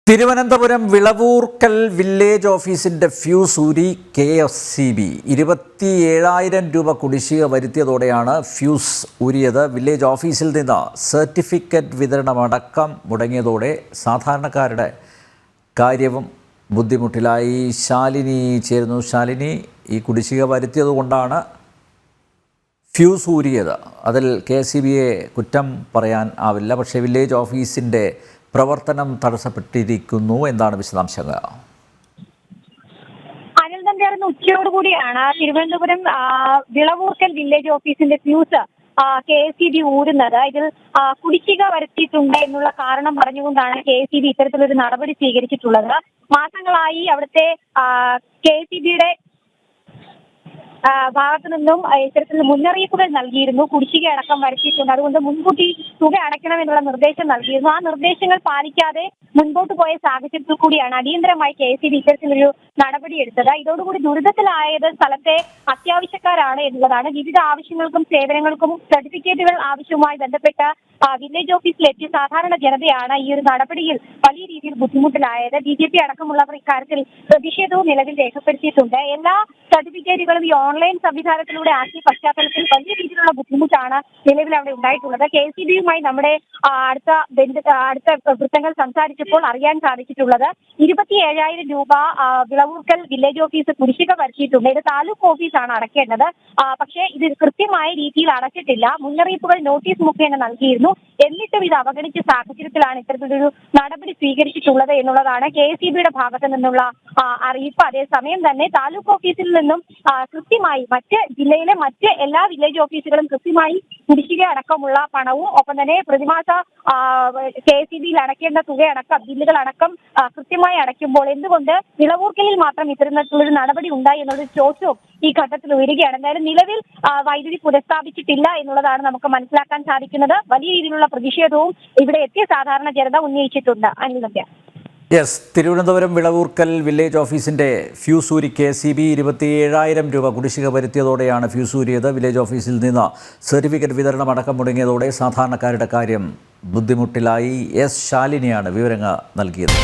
Thiruvananthapuram Vilavoorkal village ഓഫീസിന്റെ fuse ഊരി KSCB 27,000 രൂപ കുടിശ്ശിക വരുത്തിയതോടെയാണ് ഫ്യൂസ് ഊരിയത്. വില്ലേജ് ഓഫീസിൽ നിന്ന് സർട്ടിഫിക്കറ്റ് വിതരണമടക്കം മുടങ്ങിയതോടെ സാധാരണക്കാരുടെ കാര്യവും ബുദ്ധിമുട്ടിലായി. ശാലിനി ചേരുന്നു. ശാലിനി, ഈ കുടിശ്ശിക വരുത്തിയതുകൊണ്ടാണ് ഫ്യൂസ് ഊരിയത്. അതിൽ KSCBയെ കുറ്റം പറയാൻ ആവില്ല. പക്ഷേ വില്ലേജ് ഓഫീസിൻ്റെ പ്രവർത്തനം തടസ്സപ്പെട്ടിരിക്കുന്നു. എന്താണ് വിശദാംശങ്ങൾ? അനിൽ നമ്പ്യാർ ഉച്ചയോടുകൂടിയാണ് തിരുവനന്തപുരം വിളവൂർക്കൽ വില്ലേജ് ഓഫീസിന്റെ ഫ്യൂസ് KSCB ഊരുന്നത്. ഇതിൽ കുടിശ്ശിക വരുത്തിയിട്ടുണ്ട് എന്നുള്ള കാരണം പറഞ്ഞുകൊണ്ടാണ് KSCB ഇത്തരത്തിലൊരു നടപടി സ്വീകരിച്ചിട്ടുള്ളത്. മാസങ്ങളായി അവിടുത്തെ KSCBയുടെ ഭാഗത്തു നിന്നും ഇത്തരത്തിൽ മുന്നറിയിപ്പുകൾ നൽകിയിരുന്നു. കുടിശ്ശിക അടക്കം വരുത്തിയിട്ടുണ്ട്, അതുകൊണ്ട് മുൻകൂട്ടി തുക അടയ്ക്കണമെന്നുള്ള നിർദ്ദേശം നൽകിയിരുന്നു. ആ നിർദ്ദേശങ്ങൾ പാലിക്കാതെ മുൻപോട്ട് പോയ സാഹചര്യത്തിൽ കൂടിയാണ് അടിയന്തരമായി KSCB ഇത്തരത്തിലൊരു നടപടിയെടുത്തത്. ഇതോടുകൂടി ദുരിതത്തിലായത് സ്ഥലത്തെ അത്യാവശ്യക്കാരാണ് എന്നുള്ളതാണ്. വിവിധ ആവശ്യങ്ങൾക്കും സേവനങ്ങൾക്കും സർട്ടിഫിക്കറ്റുകൾ ആവശ്യവുമായി ബന്ധപ്പെട്ട വില്ലേജ് ഓഫീസിലെത്തിയ സാധാരണ ജനതയാണ് ഈ ഒരു നടപടിയിൽ വലിയ രീതിയിൽ ബുദ്ധിമുട്ടിലായത്. BJP അടക്കമുള്ളവർ ഇക്കാര്യത്തിൽ പ്രതിഷേധവും നിലവിൽ രേഖപ്പെടുത്തിയിട്ടുണ്ട്. എല്ലാ സർട്ടിഫിക്കറ്റുകളും ഈ ഓൺലൈൻ സംവിധാനത്തിലൂടെ ആക്കിയ പശ്ചാത്തലത്തിൽ വലിയ രീതിയിലുള്ള ബുദ്ധിമുട്ടാണ് നിലവിൽ അവിടെ ഉണ്ടായിട്ടുള്ളത്. KSCBയുമായി നമ്മുടെ അടുത്ത വൃത്തങ്ങൾ സംസാരിച്ചപ്പോൾ അറിയാൻ സാധിച്ചിട്ടുള്ളത് 27,000 രൂപ വിളവൂർക്കൽ വില്ലേജ് ഓഫീസ് കുടിശ്ശിക വരുത്തിയിട്ടുണ്ട്. ഇത് താലൂക്ക് ഓഫീസാണ് അടയ്ക്കേണ്ടത്. പക്ഷേ ഇത് കൃത്യമായ രീതിയിൽ അടച്ചിട്ടില്ല. മുന്നറിയിപ്പുകൾ നോട്ടീസ് മുഖേന നൽകിയിരുന്നു. എന്നിട്ടും ഇത് അവഗണിച്ച സാഹചര്യത്തിലാണ് ഇത്തരത്തിലൊരു നടപടി സ്വീകരിച്ചിട്ടുള്ളത് എന്നുള്ളതാണ് KSCBയുടെ ഭാഗത്തു നിന്നുള്ള അറിയിപ്പ്. അതേസമയം തന്നെ താലൂക്ക് ഓഫീസിൽ നിന്നും കൃത്യമായി ജില്ലയിലെ മറ്റ് എല്ലാ വില്ലേജ് ഓഫീസുകളും കൃത്യമായി കുടിശ്ശിക അടക്കമുള്ള പണവും ഒപ്പം തന്നെ പ്രതിമാസ KSCBയിൽ അടയ്ക്കേണ്ട തുകയടക്കം ബില്ലുകൾ അടക്കം കൃത്യമായി അടയ്ക്കുമ്പോൾ എന്തുകൊണ്ട് വിളവൂർക്കലിൽ മാത്രം ഇത്തരത്തിലൊരു നടപടി ഉണ്ടായി എന്നൊരു ചോദ്യവും ഈ ഘട്ടത്തിൽ ഉയരുകയാണ്. എന്തായാലും നിലവിൽ വൈദ്യുതി പുനഃസ്ഥാപിച്ചിട്ടില്ല എന്നുള്ളതാണ് നമുക്ക് മനസ്സിലാക്കാൻ സാധിക്കുന്നത്. വലിയ രീതിയിലുള്ള പ്രതിഷേധവും ഇവിടെ എത്തിയ സാധാരണ ജനത ഉന്നയിച്ചിട്ടുണ്ട്. അനിൽ നമ്പ്യാർ. യെസ്, തിരുവനന്തപുരം വിളവൂർക്കൽ വില്ലേജ് ഓഫീസിൻ്റെ ഫ്യൂസ് ഊരി KSCB 27,000 രൂപ കുടിശ്ശിക വരുത്തിയതോടെയാണ് ഫ്യൂസ് ഊരിയത്. വില്ലേജ് ഓഫീസിൽ നിന്ന് സർട്ടിഫിക്കറ്റ് വിതരണം അടക്കം മുടങ്ങിയതോടെ സാധാരണക്കാരുടെ കാര്യം ബുദ്ധിമുട്ടിലായി. ശാലിനിയാണ് വിവരങ്ങൾ നൽകിയത്.